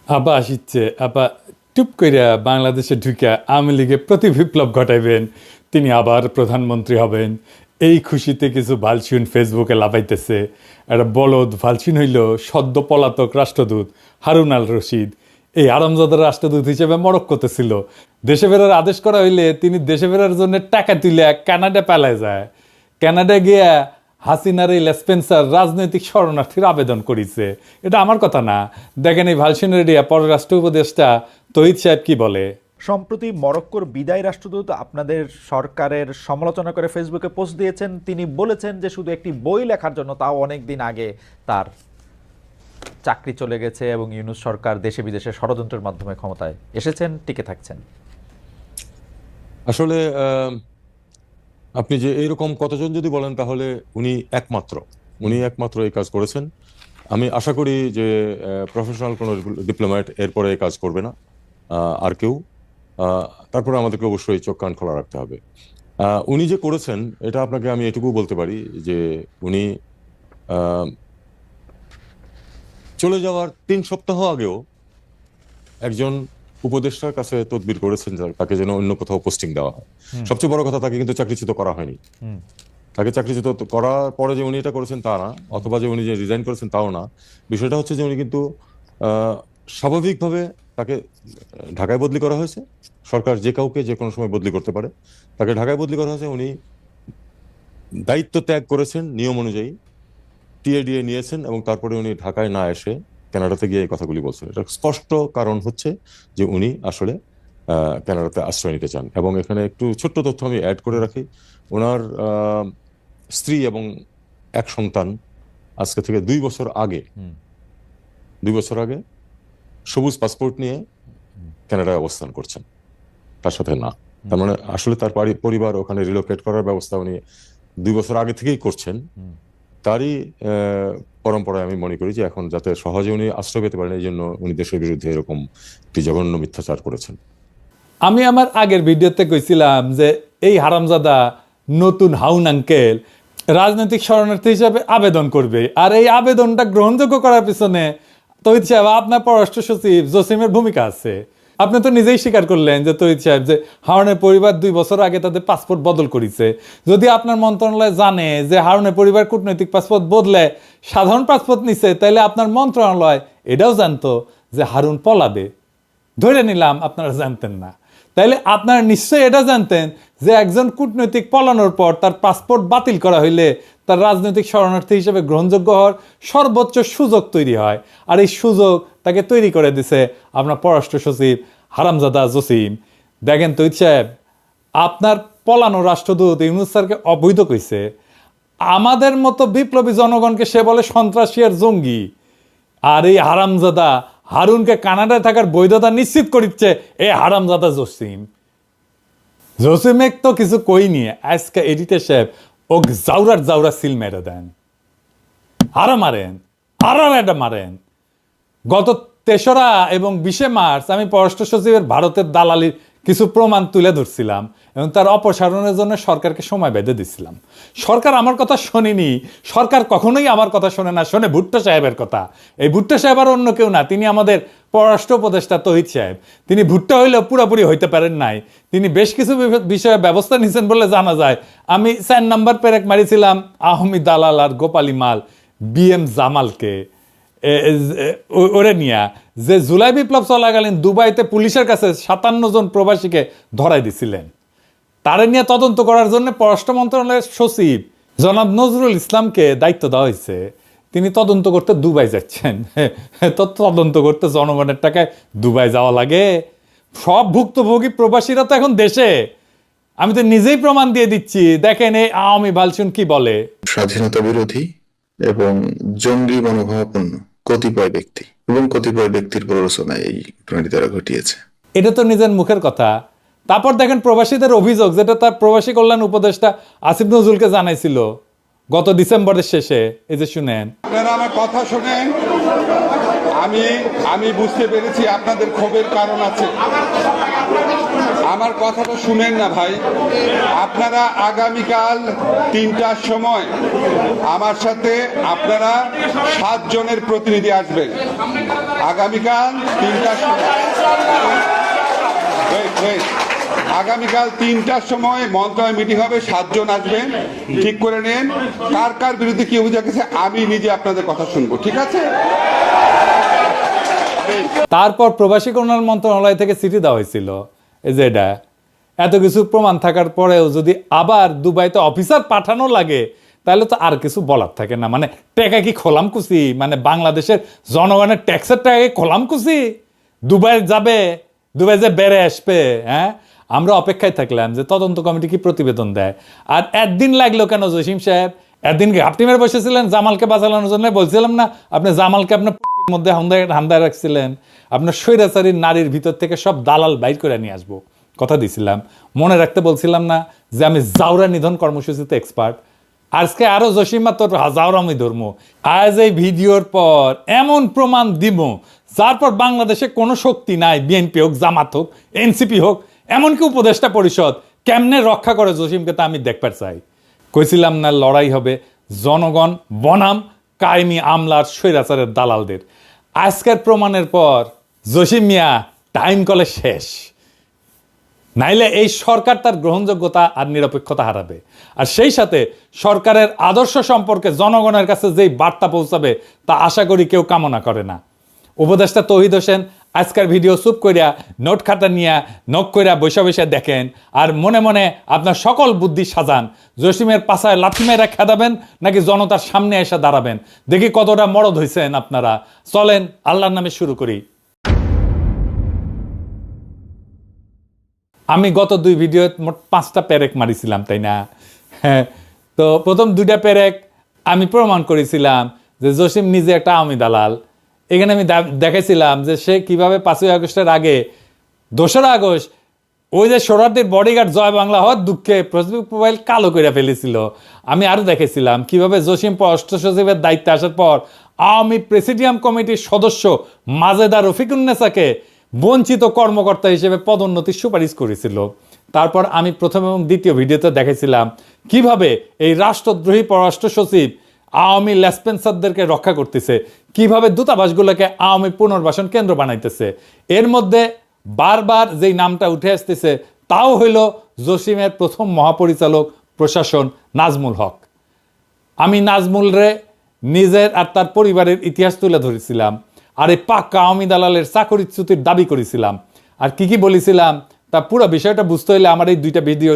আবার আসিচ্ছে আবার টুপ কইরা বাংলাদেশে ঢুকে আওয়ামী লীগে প্রতি বিপ্লব ঘটাইবেন, তিনি আবার প্রধানমন্ত্রী হবেন। এই খুশিতে কিছু ভালসিন ফেসবুকে লাফাইতেছে। একটা বলদ ভালসিন হইল সদ্য পলাতক রাষ্ট্রদূত হারুন আল রশিদ। এই আরামজাদার রাষ্ট্রদূত হিসেবে মরক্কোতে ছিল। দেশে ফেরার আদেশ করা হইলে তিনি দেশে ফেরার জন্য টাকা তুলে কানাডা পালায় যায়। কানাডা গিয়া হাসিনার এই লেসপেন্সার রাজনৈতিক শরণার্থীর আবেদন করেছে। এটা আমার কথা না, দেখেন এই ভালসিনেরিয়া পররাষ্ট্র উপদেষ্টা তহিদ সাহেব কি বলে। সম্প্রতি মরক্কোর বিদায়ী রাষ্ট্রদূত আপনাদের সরকারের সমালোচনা করে ফেসবুকে পোস্ট দিয়েছেন। তিনি বলেছেন যে শুধু একটি বই লেখার জন্য, তাও অনেক দিন আগে, তার চাকরি চলে গেছে এবং ইউনূস সরকার দেশে বিদেশে ষড়যন্ত্রের মাধ্যমে ক্ষমতায় এসেছেন, টিকে থাকছেন। আসলে আপনি যে এইরকম কতজন যদি বলেন তাহলে উনি একমাত্র এই কাজ করেছেন। আমি আশা করি যে প্রফেশনাল কোনো ডিপ্লোম্যাট এরপরে এই কাজ করবে না, আর কেউ। তারপরে আমাদেরকে অবশ্যই চোখ কান খোলা রাখতে হবে। উনি যে করেছেন এটা আপনাকে আমি এটুকু বলতে পারি যে উনি চলে যাওয়ার 3 সপ্তাহ আগেও একজন উপদেষ্টার কাছে তদবির করেছেন তাকে যেন অন্য কোথাও পোস্টিং দেওয়া হয়। সবচেয়ে বড় কথা, তাকে কিন্তু চাকরিচ্যুত করা হয়নি। তাকে চাকরিচ্যুত করার পরে যে উনি এটা করেছেন তা না, অথবা যে উনি যে রিজাইন করেছেন তাও না। বিষয়টা হচ্ছে যে উনি কিন্তু স্বাভাবিকভাবে তাকে ঢাকায় বদলি করা হয়েছে। সরকার যে কাউকে যে কোনো সময় বদলি করতে পারে, তাকে ঢাকায় বদলি করা হয়েছে। উনি দায়িত্ব ত্যাগ করেছেন নিয়ম অনুযায়ী, টিএডিএ নিয়েছেন, এবং তারপরে উনি ঢাকায় না এসে কানাডাতে গিয়ে এই কথাগুলি বলছেন। এটা স্পষ্ট কারণ হচ্ছে যে উনি আসলে কানাডাতে আশ্রয় নিতে চান। এবং এখানে একটু ছোট্ট তথ্য আমি অ্যাড করে রাখি। ওনার স্ত্রী এবং এক সন্তান আজকে থেকে 2 বছর আগে সবুজ পাসপোর্ট নিয়ে কানাডায় অবস্থান করছেন, তার সাথে না। তার মানে আসলে তার পরিবার ওখানে রিলোকেট করার ব্যবস্থা উনি 2 বছর আগে থেকেই করছেন। তারই পরম্পরায় আমি মনে করি যে এখন যাতে সহজে উনি আশ্রয় পেতে পারেন, এই জন্য উনি দেশের বিরুদ্ধে এরকম একটি জঘন্য মিথ্যাচার করেছেন। আমি আমার আগের ভিডিওতে কইছিলাম যে এই হারামজাদা নতুন হাউন আঙ্কেল রাজনৈতিক শরণার্থী হিসাবে আবেদন করবে, আর এই আবেদনটা গ্রহণযোগ্য করার পিছনে তহিদ সাহেব আপনার পররাষ্ট্র সচিব জসিমের ভূমিকা আছে। আপনি তো নিজেই স্বীকার করলেন যে তহিদ সাহেব যে হারুনের পরিবার 2 বছর আগে তাদের পাসপোর্ট বদল করেছে। যদি আপনার মন্ত্রণালয় জানে যে হারুনের পরিবার কূটনৈতিক পাসপোর্ট বদলে সাধারণ পাসপোর্ট নিছে, তাহলে আপনার মন্ত্রণালয় এটাও জানতো যে হারুন পলাবে। ধরে নিলাম আপনারা জানতেন না, তাইলে আপনারা নিশ্চয়ই এটা জানতেন যে একজন কূটনৈতিক পলানোর পর তার পাসপোর্ট বাতিল করা হইলে তার রাজনৈতিক শরণার্থী হিসেবে গ্রহণযোগ্য হওয়ার সর্বোচ্চ সুযোগ তৈরি হয়। আর এই সুযোগ তাকে তৈরি করে দিছে আপনার পররাষ্ট্র সচিব হারামজাদা জসিম। দেখেন তহিদ সাহেব, আপনার পলানো রাষ্ট্রদূত ইউনূস স্যারকে অবৈধ কইছে। আমাদের মতো বিপ্লবী জনগণকে সে বলে সন্ত্রাসী আর জঙ্গি। আর এই হারামজাদা হারুনকে কানাডায় থাকার বৈধতা নিশ্চিত করিচ্ছে এই হারামজাদা জসিমেক তো কিছু কই নিয়ে আজকে এডিটর সাহেব ও জাউরা সিল মেরে দেন, আরো মারেন, আরো একটা মারেন। গত 3রা এবং 20শে মার্চ আমি পররাষ্ট্র সচিবের ভারতের দালালির কিছু প্রমাণ তুলে ধরছিলাম এবং তার অপসারণের জন্য সরকারকে সময় বেঁধে দিচ্ছিলাম। সরকার আমার কথা শোনেনি। সরকার কখনোই আমার কথা শোনে না, শোনে ভুট্টো সাহেবের কথা। এই ভুট্টো সাহেব আর অন্য কেউ না, তিনি আমাদের পররাষ্ট্র উপদেষ্টা তহিদ সাহেব। তিনি ভুট্টো হইলেও পুরোপুরি হইতে পারেন নাই। তিনি বেশ কিছু বিষয়ে ব্যবস্থা নিয়েছেন বলে জানা যায়। আমি 4 নম্বর পেরেক মারিছিলাম আহমি দালাল আর গোপালী মাল BM জামালকে ওরে নিয়া, যে জুলাই বিপ্লব চলাকালীন দুবাইতে পুলিশের কাছে 57 জন প্রবাসীকে ধরাই দিছিলেন। তারে নিয়ে তদন্ত করার জন্য পররাষ্ট্র মন্ত্রণালয়ের সচিব জনাব নজরুল ইসলামকে দায়িত্ব দেওয়া হয়েছে। তিনি তদন্ত করতে দুবাই যাচ্ছেন। তো তদন্ত করতে জনগণের টাকায় দুবাই যাওয়া লাগে? সব ভুক্তভোগী প্রবাসীরা তো এখন দেশে। আমি তো নিজেই প্রমাণ দিয়ে দিচ্ছি। দেখেন এই আওয়ামী বালসুন কি বলে। স্বাধীনতা বিরোধী এবং জঙ্গি মনোভাবাপন্ন কতিপয় ব্যক্তি এবং কতিপয় ব্যক্তির প্ররোচনায় এই ঘটনাটি তারা ঘটিয়েছে। এটা তো নিজের মুখের কথা। তারপর দেখেন প্রবাসীদের অভিযোগ, যেটা তার প্রবাসী কল্যাণ উপদেষ্টা আসিফ নজরুলকে জানাইছিল গত ডিসেম্বরের শেষে। এই যে শুনেন। আপনারা আমার কথা শুনেন। আমি বুঝতে পেরেছি আপনাদের ক্ষোভের কারণ আছে। আমার কথাটা শুনেন না ভাই। আপনারা আগামীকাল 3টার সময় আমার সাথে আপনারা 7 জনের প্রতিনিধি আসবেন। আগামীকাল 3টার সময়, আগামীকাল 3টার সময় মন্ত্রণালয় মিটিং হবে, 7 জন আসবেন। ঠিক করে নেন কার কার বিরুদ্ধে কি অভিযোগ আছে, আমি নিজে আপনাদের কথা শুনবো, ঠিক আছে? তারপর প্রবাসী কল্যাণ মন্ত্রণালয় থেকে চিঠি দেওয়া হয়েছিল, এই যে এটা এত কিছু প্রমাণ থাকার পরেও যদি আবার দুবাইতে অফিসার পাঠানো লাগে তাহলে তো আর কিছু বলার থাকে না। মানে টাকা কি খোলাম কুচি, মানে বাংলাদেশের জনগণের ট্যাক্সের টাকা কি খোলাম কুচি? দুবাই যাবে, দুবাই যে বেড়ে আসবে। হ্যাঁ, আমরা অপেক্ষায় থাকলাম যে তদন্ত কমিটি কি প্রতিবেদন দেয়। আর একদিন লাগলো কেন জসিম সাহেব? একদিন ঘাপটি মেরে বসেছিলেন জামালকে বাঁচানোর জন্য। বলছিলাম না আপনি জামালকে আপনার মধ্যে হামদায় রাখছিলেন, আপনার স্বৈরাচারী নারীর ভিতর থেকে সব দালাল বাইর করে নিয়ে আসবো, কথা দিছিলাম। মনে রাখতে বলছিলাম না যে আমি জাউরা নিধন কর্মসূচিতে এক্সপার্ট। আজকে আরো জসিমা তোর জাউরামি ধর্ম। আজ এই ভিডিওর পর এমন প্রমাণ দিব যার পর বাংলাদেশে কোনো শক্তি নাই, বিএনপি হোক, জামাত হোক, এনসিপি হোক, এমনকি উপদেষ্টা পরিষদ কেমনে রক্ষা করে জসিমকে তা আমি দেখবার চাই। কইছিলাম না লড়াই হবে জনগণ বনাম কায়েমি আমলার স্বৈরাচারের দালালদের। আজকের প্রমাণের পর জসিম মিয়া টাইম কলে শেষ, নাইলে এই সরকার তার গ্রহণযোগ্যতা আর নিরপেক্ষতা হারাবে। আর সেই সাথে সরকারের আদর্শ সম্পর্কে জনগণের কাছে যেই বার্তা পৌঁছাবে তা আশা করি কেউ কামনা করে না। উপদেষ্টা তৌহিদ হোসেন আজকের ভিডিও চুপ করিয়া নোট খাতা নিয়ে নখ কইরা বৈশা বৈশা দেখেন আর মনে মনে আপনার সকল বুদ্ধি সাজান। জসিমের পাশায় লাথি মেয়েরা খেদাবেন নাকি জনতার সামনে এসে দাঁড়াবেন, দেখি কতটা মরদ হয়েছেন আপনারা। চলেন আল্লাহর নামে শুরু করি। আমি গত 2 ভিডিও মোট 5টা পেরেক মারিছিলাম, তাই না? হ্যাঁ, তো প্রথম 2টা পেরেক আমি প্রমাণ করেছিলাম যে জসিম নিজে একটা আওয়ামী দালাল। এখানে আমি দেখাইছিলাম যে সে কিভাবে 5ই আগস্টের আগে 2রা আগস্ট ওই যে শরণার্থীর বডিগার্ড জয় বাংলা হওয়ার দুঃখে ফেসবুক প্রোফাইল কালো করে ফেলেছিল। আমি আরো দেখেছিলাম কিভাবে জসিম পররাষ্ট্র সচিবের দায়িত্বে আসার পর আওয়ামী প্রেসিডিয়াম কমিটির সদস্য মাজেদা রফিকুন্নেসাকে বঞ্চিত কর্মকর্তা হিসেবে পদোন্নতির সুপারিশ করেছিল। তারপর আমি প্রথম এবং দ্বিতীয় ভিডিওতে দেখেছিলাম কিভাবে এই রাষ্ট্রদ্রোহী পররাষ্ট্র সচিব আওয়ামী লেসপেন্সারদেরকে রক্ষা করতেছে, কিভাবে দূতাবাসগুলোকে আওয়ামী পুনর্বাসন কেন্দ্র বানাইতেছে। এর মধ্যে বারবার যেই নামটা উঠে আসতেছে তাও হইল জসিমের প্রথম মহাপরিচালক প্রশাসন নাজমুল হক। আমি নাজমুল রে নিজের আর তার পরিবারের ইতিহাস তুলে ধরেছিলাম, আর এই পাক্কা আওয়ামী দালালের চাকরিচ্যুতির দাবি করেছিলাম। আর কি বলেছিলাম তা পুরো বিষয়টা বুঝতে হইলে আমার এই 2টা ভিডিও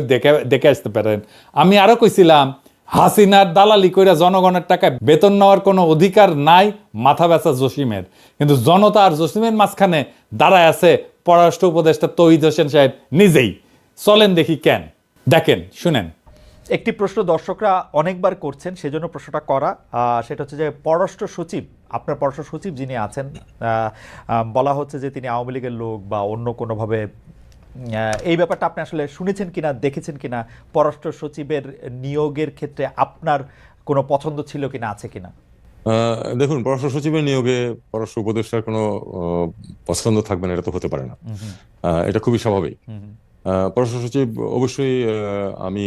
দেখে আসতে পারেন। আমি আরো কইছিলাম হাসিনার দালালি কইরা জনগণের টাকায় বেতন নেওয়ার কোনো অধিকার নাই মাথা ব্যথা জসিমের, কিন্তু জনতা আর জসিমের মাঝখানে দাঁড়ায় আছে পররাষ্ট্র উপদেষ্টা তৌহিদ হোসেন সাহেব নিজেই। চলেন দেখি কেন, দেখেন শুনেন। একটি প্রশ্ন দর্শকরা অনেকবার করছেন, সেজন্য প্রশ্নটা করা। সেটা হচ্ছে যে পররাষ্ট্র সচিব, আপনার পররাষ্ট্র সচিব যিনি আছেন, বলা হচ্ছে যে তিনি আওয়ামী লীগের লোক বা অন্য কোনোভাবে, এই ব্যাপারটা আপনি আসলে শুনেছেন কিনা, দেখেছেন কিনা? পররাষ্ট্র সচিবের নিয়োগের ক্ষেত্রে আপনার কোনো পছন্দ ছিল কিনা, আছে কিনা? দেখুন, পররাষ্ট্র সচিবের নিয়োগে পররাষ্ট্র উপদেষ্টার কোনো পছন্দ থাকবে না, এটা তো হতে পারে না। এটা খুবই স্বাভাবিক। পররাষ্ট্র সচিব অবশ্যই আমি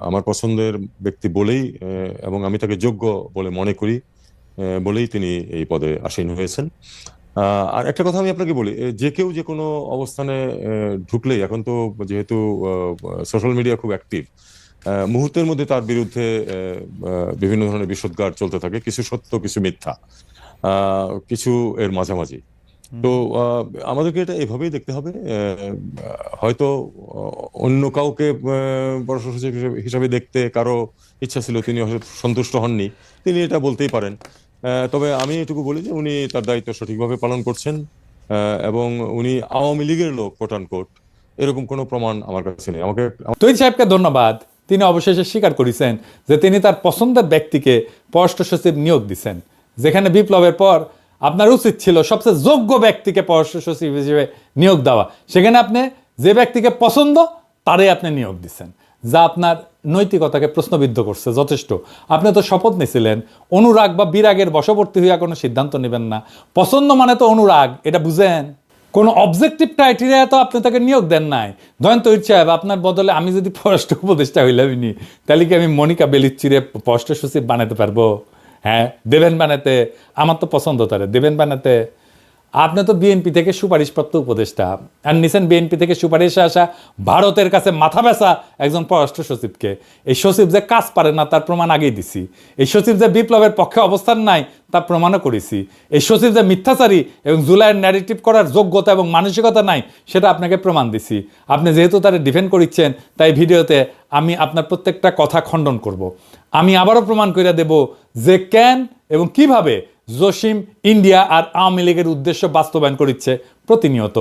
আমার পছন্দের ব্যক্তি বলেই এবং আমি তাকে যোগ্য বলে মনে করি বলেই তিনি এই পদে আসীন হয়েছেন। আর একটা কথা আমি আপনাকে বলি, যে কেউ যে কোনো অবস্থানে ঢুকলেই, এখন তো যেহেতু সোশ্যাল মিডিয়া খুব অ্যাক্টিভ, মুহূর্তের মধ্যে তার বিরুদ্ধে বিভিন্ন ধরনের বিষোদ্গার চলতে থাকে, কিছু সত্য কিছু মিথ্যা, কিছু এর মাঝামাঝি। তো আমাদেরকে এটা এভাবেই দেখতে হবে। হয়তো অন্য কাউকে পররাষ্ট্র সচিব হিসাবে দেখতে কারো ইচ্ছা ছিল, তিনি হয়তো সন্তুষ্ট হননি, তিনি এটা বলতেই পারেন। তবে আমি এটুকু বলি যে উনি তার দায়িত্ব সঠিকভাবে পালন করছেন এবং উনি আওয়ামী লীগের লোক কোট অ্যান্ড কোট, এরকম কোনো প্রমাণ আমার কাছে নেই। আমাকে তৌহিদ সাহেবকে ধন্যবাদ, তিনি অবশেষে স্বীকার করেছেন যে তিনি তার পছন্দের ব্যক্তিকে পররাষ্ট্র সচিব নিয়োগ দিচ্ছেন, যেখানে বিপ্লবের পর আপনার উচিত ছিল সবচেয়ে যোগ্য ব্যক্তিকে পররাষ্ট্র সচিব হিসেবে নিয়োগ দেওয়া। সেখানে আপনি যে ব্যক্তিকে পছন্দ তারই আপনি নিয়োগ দিচ্ছেন, যা আপনার নৈতিকতাকে প্রশ্নবিদ্ধ করছে যথেষ্ট। আপনি তো শপথ নিয়েছিলেন অনুরাগ বা বিরাগের বশবর্তী হইয়া কোনো সিদ্ধান্ত নেবেন না। পছন্দ মানে তো অনুরাগ, এটা বুঝেন। কোনো অবজেক্টিভ ক্রাইটেরিয়া তো আপনি তাকে নিয়োগ দেন নাই। ধরেন তৈরি সাহেব, আপনার বদলে আমি যদি পররাষ্ট্র উপদেষ্টা হইলামই, তাহলে কি আমি মনিকা বেলিচ্চিরে পররাষ্ট্র সচিব বানাতে পারবো? হ্যাঁ, দেবেন বানাতে? আমার তো পছন্দ তারে, দেবেন বানাতে। আপনি তো বিএনপি থেকে সুপারিশপ্রাপ্ত উপদেষ্টা, আর নিছেন বিএনপি থেকে সুপারিশে আসা ভারতের কাছে মাথা ব্যথা একজন পররাষ্ট্র সচিবকে। এই সচিব যে কাজ পারে না তার প্রমাণ আগেই দিছি। এই সচিব যে বিপ্লবের পক্ষে অবস্থান নাই তা প্রমাণও করেছি। এই সচিব যে মিথ্যাচারী এবং জুলাইয়ের ন্যারেটিভ করার যোগ্যতা এবং মানসিকতা নাই সেটা আপনাকে প্রমাণ দিছি। আপনি যেহেতু তারা ডিফেন্ড করিচ্ছেন, তাই ভিডিওতে আমি আপনার প্রত্যেকটা কথা খণ্ডন করব। আমি আবারও প্রমাণ করে দেব যে কেন এবং কিভাবে জসিম ইন্ডিয়া আর আওয়ামী লীগের উদ্দেশ্য বাস্তবায়ন করিচ্ছে প্রতিনিয়ত।